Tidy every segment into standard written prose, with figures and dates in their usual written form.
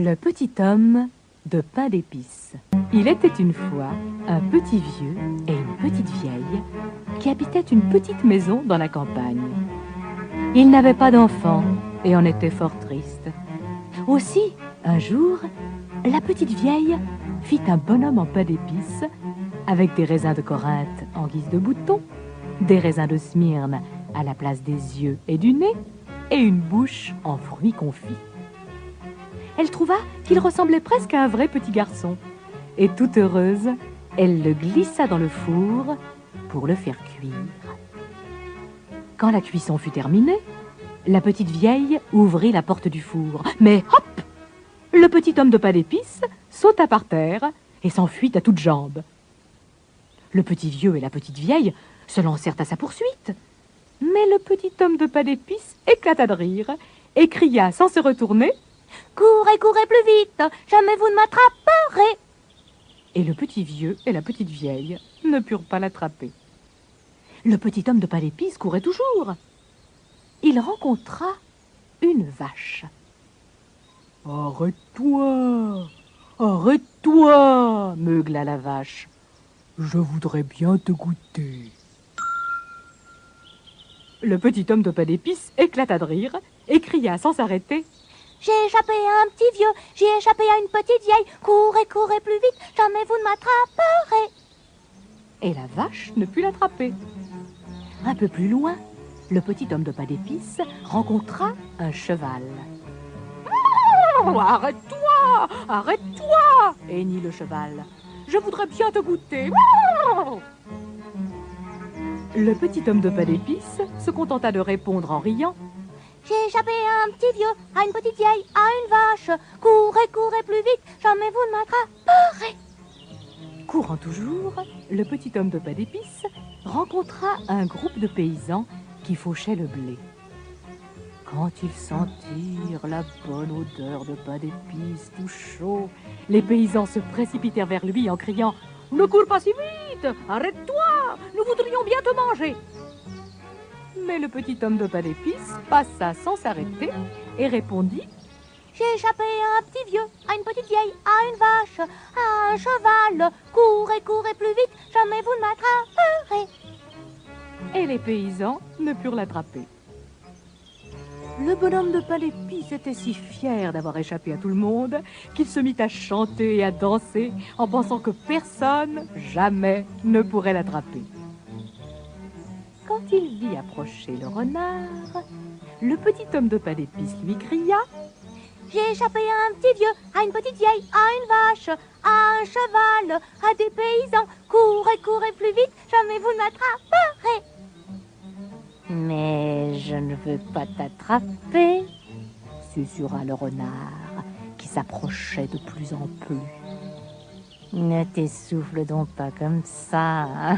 Le petit homme de pain d'épices. Il était une fois un petit vieux et une petite vieille qui habitaient une petite maison dans la campagne. Ils n'avaient pas d'enfants et en étaient fort tristes. Aussi, un jour, la petite vieille fit un bonhomme en pain d'épices avec des raisins de Corinthe en guise de boutons, des raisins de Smyrne à la place des yeux et du nez et une bouche en fruits confits. Elle trouva qu'il ressemblait presque à un vrai petit garçon. Et toute heureuse, elle le glissa dans le four pour le faire cuire. Quand la cuisson fut terminée, la petite vieille ouvrit la porte du four. Mais hop! Le petit homme de pain d'épices sauta par terre et s'enfuit à toutes jambes. Le petit vieux et la petite vieille se lancèrent à sa poursuite. Mais le petit homme de pain d'épices éclata de rire et cria sans se retourner: Courez, courez plus vite, jamais vous ne m'attraperez. Et le petit vieux et la petite vieille ne purent pas l'attraper. Le petit homme de pain d'épices courait toujours. Il rencontra une vache. « Arrête-toi, arrête-toi » meugla la vache. « Je voudrais bien te goûter. » Le petit homme de pain d'épices éclata de rire et cria sans s'arrêter: J'ai échappé à un petit vieux, j'ai échappé à une petite vieille. Courez, courez plus vite, jamais vous ne m'attraperez. Et la vache ne put l'attraper. Un peu plus loin, le petit homme de pain d'épices rencontra un cheval. Oh, arrête-toi, arrête-toi, hennit le cheval. Je voudrais bien te goûter. Oh. Le petit homme de pain d'épices se contenta de répondre en riant: J'ai échappé à un petit vieux, à une petite vieille, à une vache. Courez, courez plus vite, jamais vous ne m'attraperez. Courant toujours, le petit homme de pain d'épices rencontra un groupe de paysans qui fauchaient le blé. Quand ils sentirent la bonne odeur de pain d'épices tout chaud, les paysans se précipitèrent vers lui en criant: Ne cours pas si vite, arrête-toi, nous voudrions bien te manger. Mais le petit homme de pain d'épices passa sans s'arrêter et répondit: J'ai échappé à un petit vieux, à une petite vieille, à une vache, à un cheval. Courez, courez plus vite, jamais vous ne m'attraperez. Et les paysans ne purent l'attraper. Le bonhomme de pain d'épices était si fier d'avoir échappé à tout le monde qu'il se mit à chanter et à danser en pensant que personne, jamais, ne pourrait l'attraper. Quand il vit approcher le renard, le petit homme de pain d'épices lui cria: J'ai échappé à un petit vieux, à une petite vieille, à une vache, à un cheval, à des paysans. Courez, courez plus vite, jamais vous ne m'attraperez. Mais je ne veux pas t'attraper, susurra le renard qui s'approchait de plus en plus. Ne t'essouffle donc pas comme ça.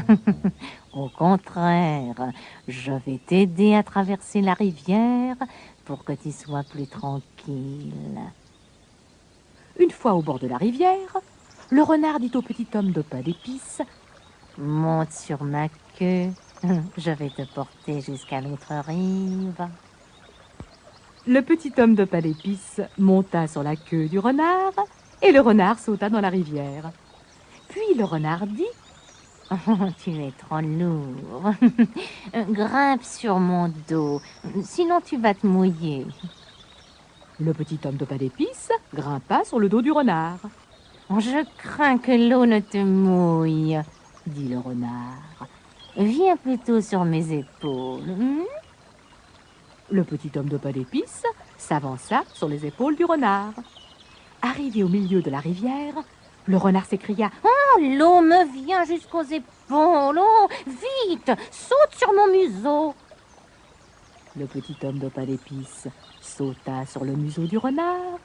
Au contraire, je vais t'aider à traverser la rivière pour que tu sois plus tranquille. Une fois au bord de la rivière, le renard dit au petit homme de pain d'épices: Monte sur ma queue, je vais te porter jusqu'à l'autre rive. Le petit homme de pain d'épices monta sur la queue du renard et le renard sauta dans la rivière. Puis le renard dit: Tu es trop lourd. Grimpe sur mon dos, sinon tu vas te mouiller. Le petit homme de pain d'épices grimpa sur le dos du renard. Je crains que l'eau ne te mouille, dit le renard. Viens plutôt sur mes épaules. Le petit homme de pain d'épices s'avança sur les épaules du renard. Arrivé au milieu de la rivière, le renard s'écria: Oh, l'eau me vient jusqu'aux épaules. Oh, vite, saute sur mon museau. Le petit homme de pain d'épices sauta sur le museau du renard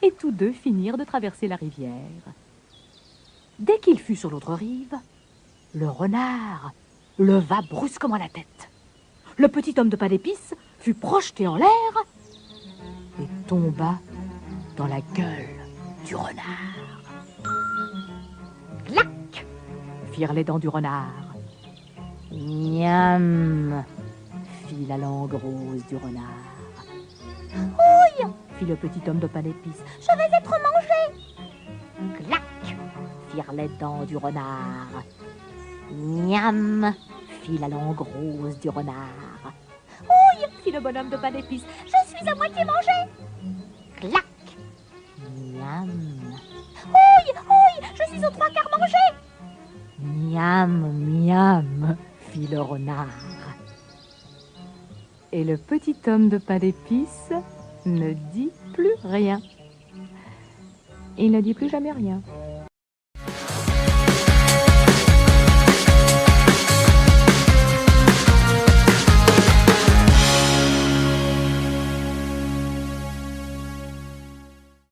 et tous deux finirent de traverser la rivière. Dès qu'il fut sur l'autre rive, le renard leva brusquement la tête. Le petit homme de pain d'épices fut projeté en l'air et tomba dans la gueule du renard. Clac! Firent les dents du renard. Miam! Fit la langue rose du renard. Ouille! fit le petit homme de pain d'épices. Je vais être mangé. Clac, firent les dents du renard. Miam, fit la langue rose du renard. Ouille, fit le bonhomme de pain d'épices. Je suis à moitié mangé. Clac, miam. Ouille, ouille, je suis aux trois quarts mangé. Miam, miam, fit le renard. Et le petit homme de pain d'épices ne dit plus rien. Il ne dit plus jamais rien.